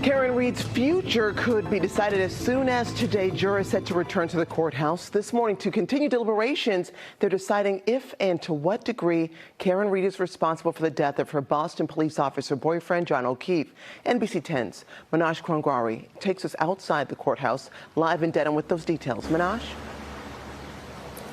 Karen Reed's future could be decided as soon as today. Jurors set to return to the courthouse this morning to continue deliberations. They're deciding if and to what degree Karen Reed is responsible for the death of her Boston police officer boyfriend, John O'Keefe. NBC 10's Manoj Krongwari takes us outside the courthouse, live in Dedham with those details. Manoj?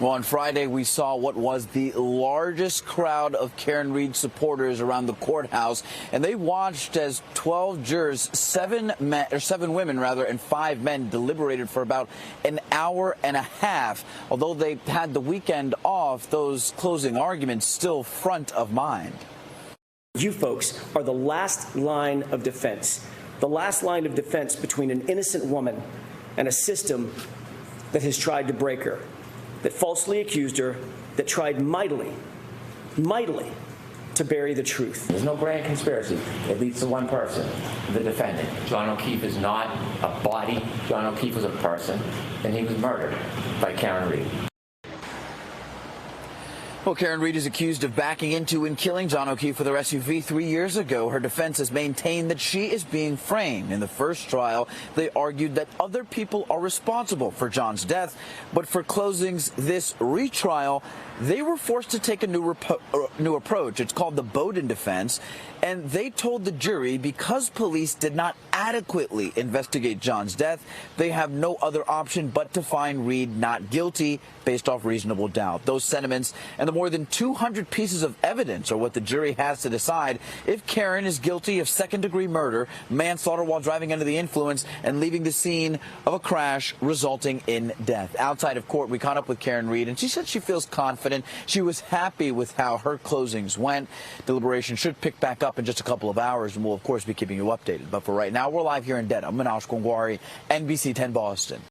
Well, on Friday, we saw what was the largest crowd of Karen Reed supporters around the courthouse, and they watched as 12 jurors, seven women and 5 men deliberated for about an hour and a half. Although they had the weekend off, those closing arguments still front of mind. You folks are the last line of defense, between an innocent woman and a system that has tried to break her, that falsely accused her, that tried mightily to bury the truth. There's no grand conspiracy. It leads to one person, the defendant. John O'Keefe is not a body. John O'Keefe was a person, and he was murdered by Karen Reed. Well, Karen Reed is accused of backing into and killing John O'Keefe with her SUV 3 years ago. Her defense has maintained that she is being framed. In the first trial, they argued that other people are responsible for John's death. But for closings this retrial, they were forced to take a new approach. It's called the Bowden defense. And they told the jury because police did not adequately investigate John's death, they have no other option but to find Reed not guilty based off reasonable doubt. Those sentiments and the more than 200 pieces of evidence are what the jury has to decide if Karen is guilty of second-degree murder, manslaughter while driving under the influence, and leaving the scene of a crash resulting in death. Outside of court, we caught up with Karen Reed, and she said she feels confident. She was happy with how her closings went. Deliberation should pick back up in just a couple of hours, and we'll, of course, be keeping you updated. But for right now, we're live here in Dedham. Manoj Krongwari, NBC 10 Boston.